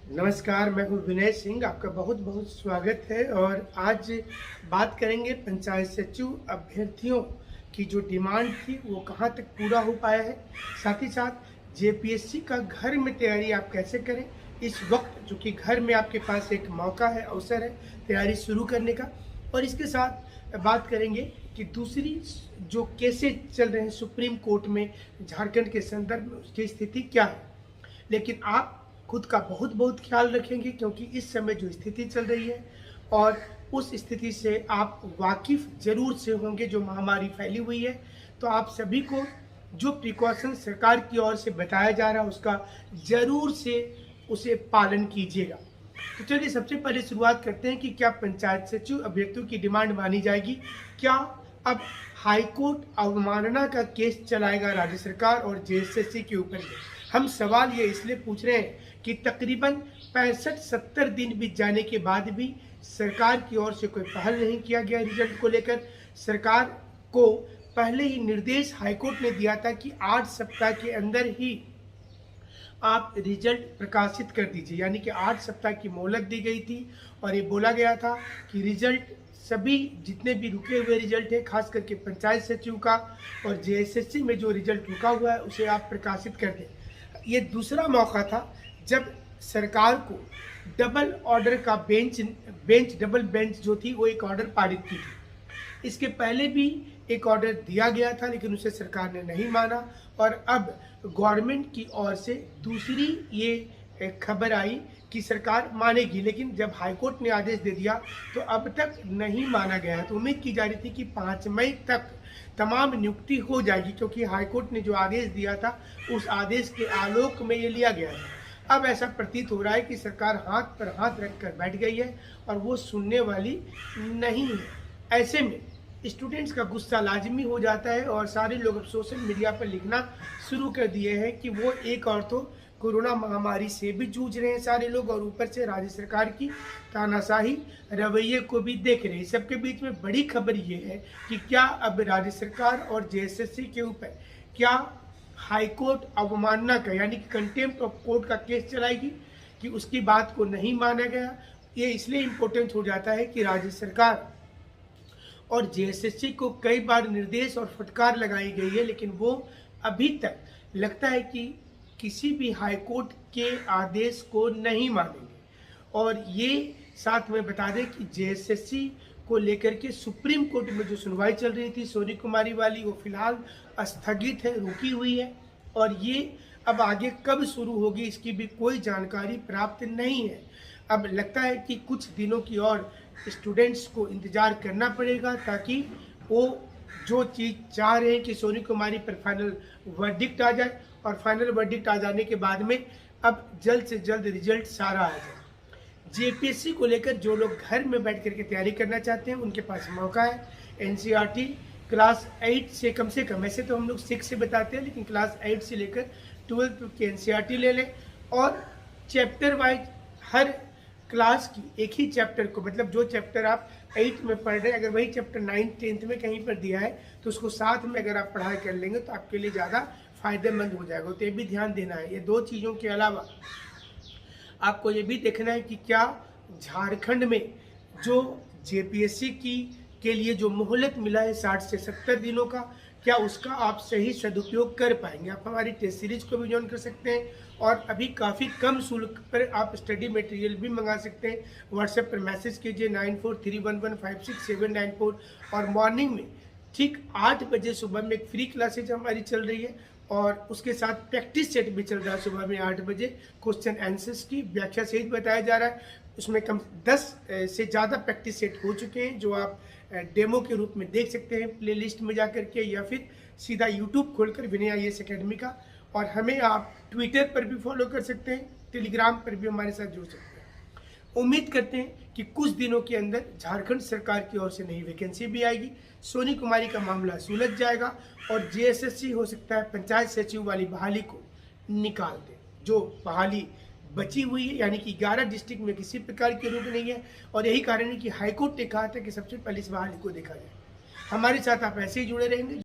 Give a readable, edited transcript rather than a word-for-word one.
नमस्कार, मैं हूँ विनय सिंह। आपका बहुत बहुत स्वागत है। और आज बात करेंगे पंचायत सचिव अभ्यर्थियों की जो डिमांड थी वो कहाँ तक पूरा हो पाया है। साथ ही साथ जेपीएससी का घर में तैयारी आप कैसे करें इस वक्त, जो कि घर में आपके पास एक मौका है, अवसर है तैयारी शुरू करने का। और इसके साथ बात करेंगे कि दूसरी जो केसेस चल रहे हैं सुप्रीम कोर्ट में झारखंड के संदर्भ में, उसकी स्थिति क्या है। लेकिन आप खुद का बहुत बहुत ख्याल रखेंगे, क्योंकि इस समय जो स्थिति चल रही है और उस स्थिति से आप वाकिफ जरूर से होंगे। जो महामारी फैली हुई है, तो आप सभी को जो प्रिकॉशन सरकार की ओर से बताया जा रहा है उसका जरूर से उसे पालन कीजिएगा। तो चलिए सबसे पहले शुरुआत करते हैं कि क्या पंचायत सचिव अभ्यर्थियों की डिमांड मानी जाएगी। क्या अब हाईकोर्ट अवमानना का केस चलाएगा राज्य सरकार और जेएसएससी के ऊपर। हम सवाल ये इसलिए पूछ रहे हैं कि तकरीबन 65-70 दिन बीत जाने के बाद भी सरकार की ओर से कोई पहल नहीं किया गया रिजल्ट को लेकर। सरकार को पहले ही निर्देश हाईकोर्ट ने दिया था कि 8 सप्ताह के अंदर ही आप रिजल्ट प्रकाशित कर दीजिए, यानी कि 8 सप्ताह की मोहलत दी गई थी। और ये बोला गया था कि रिजल्ट सभी जितने भी रुके हुए रिजल्ट है, खास करके पंचायत सचिव का और जेएसएससी में जो रिजल्ट रुका हुआ है उसे आप प्रकाशित कर दें। ये दूसरा मौका था जब सरकार को डबल ऑर्डर का डबल बेंच जो थी वो एक ऑर्डर पारित की थी। इसके पहले भी एक ऑर्डर दिया गया था, लेकिन उसे सरकार ने नहीं माना। और अब गवर्नमेंट की ओर से दूसरी ये खबर आई कि सरकार मानेगी, लेकिन जब हाईकोर्ट ने आदेश दे दिया तो अब तक नहीं माना गया। तो उम्मीद की जा रही थी कि 5 मई तक तमाम नियुक्ति हो जाएगी, क्योंकि हाईकोर्ट ने जो आदेश दिया था उस आदेश के आलोक में ये लिया गया है। अब ऐसा प्रतीत हो रहा है कि सरकार हाथ पर हाथ रखकर बैठ गई है और वो सुनने वाली नहीं है। ऐसे में स्टूडेंट्स का गुस्सा लाजमी हो जाता है और सारे लोग अब सोशल मीडिया पर लिखना शुरू कर दिए हैं कि वो एक और तो कोरोना महामारी से भी जूझ रहे हैं सारे लोग, और ऊपर से राज्य सरकार की तानाशाही रवैये को भी देख रहे हैं। सबके बीच में बड़ी खबर ये है कि क्या अब राज्य सरकार और जेएसएससी के ऊपर क्या हाईकोर्ट अवमानना का, यानी कि कंटेम्प्ट ऑफ कोर्ट का केस चलाएगी कि उसकी बात को नहीं माना गया। ये इसलिए इम्पोर्टेंट हो जाता है कि राज्य सरकार और जेएसएससी को कई बार निर्देश और फटकार लगाई गई है, लेकिन वो अभी तक लगता है कि किसी भी हाईकोर्ट के आदेश को नहीं मानेंगे। और ये साथ में बता दें कि जेएसएससी को लेकर के सुप्रीम कोर्ट में जो सुनवाई चल रही थी सोनी कुमारी वाली, वो फिलहाल स्थगित है, रुकी हुई है। और ये अब आगे कब शुरू होगी इसकी भी कोई जानकारी प्राप्त नहीं है। अब लगता है कि कुछ दिनों की और स्टूडेंट्स को इंतज़ार करना पड़ेगा, ताकि वो जो चीज़ चाह रहे हैं कि सोनी कुमारी पर फाइनल वर्डिक्ट आ जाए, और फाइनल वर्डिक्ट आ जाने के बाद में अब जल्द से जल्द रिजल्ट सारा आ जाए। जेपीएससी को लेकर जो लोग घर में बैठ करके तैयारी करना चाहते हैं उनके पास मौका है। एनसीईआरटी क्लास 8 से कम, ऐसे तो हम लोग 6 से बताते हैं, लेकिन क्लास 8 से लेकर 12 की एनसीईआरटी ले लें। और चैप्टर वाइज हर क्लास की एक ही चैप्टर को, मतलब जो चैप्टर आप 8 में पढ़ रहे हैं, अगर वही चैप्टर 9th 10th में कहीं पर दिया है तो उसको साथ में अगर आप पढ़ाई कर लेंगे तो आपके लिए ज़्यादा फायदेमंद हो जाएगा। तो ये भी ध्यान देना है। ये दो चीज़ों के अलावा आपको ये भी देखना है कि क्या झारखंड में जो जेपीएससी की के लिए जो मोहलत मिला है 60 से 70 दिनों का, क्या उसका आप सही सदुपयोग कर पाएंगे। आप हमारी टेस्ट सीरीज को भी ज्वाइन कर सकते हैं, और अभी काफ़ी कम शुल्क पर आप स्टडी मटेरियल भी मंगा सकते हैं। व्हाट्सएप पर मैसेज कीजिए 9431156794। और मॉर्निंग में ठीक 8 बजे सुबह में एक फ्री क्लासेज हमारी चल रही है, और उसके साथ प्रैक्टिस सेट भी चल रहा है। सुबह में 8 बजे क्वेश्चन आंसर्स की व्याख्या सहित बताया जा रहा है। उसमें कम 10 से ज़्यादा प्रैक्टिस सेट हो चुके हैं, जो आप डेमो के रूप में देख सकते हैं प्लेलिस्ट में जाकर के, या फिर सीधा यूट्यूब खोलकर विनय आईएएस एकेडमी का। और हमें आप ट्विटर पर भी फॉलो कर सकते हैं, टेलीग्राम पर भी हमारे साथ जुड़ सकते हैं। उम्मीद करते हैं कि कुछ दिनों के अंदर झारखंड सरकार की ओर से नई वैकेंसी भी आएगी, सोनी कुमारी का मामला सुलझ जाएगा, और जेएसएससी हो सकता है पंचायत सचिव वाली बहाली को निकाल दे। जो बहाली बची हुई है, यानी कि 11 डिस्ट्रिक्ट में किसी प्रकार की रोक नहीं है। और यही कारण है कि हाईकोर्ट ने कहा था कि सबसे पहले इस बहाली को देखा जाए। हमारे साथ आप ऐसे ही जुड़े रहेंगे।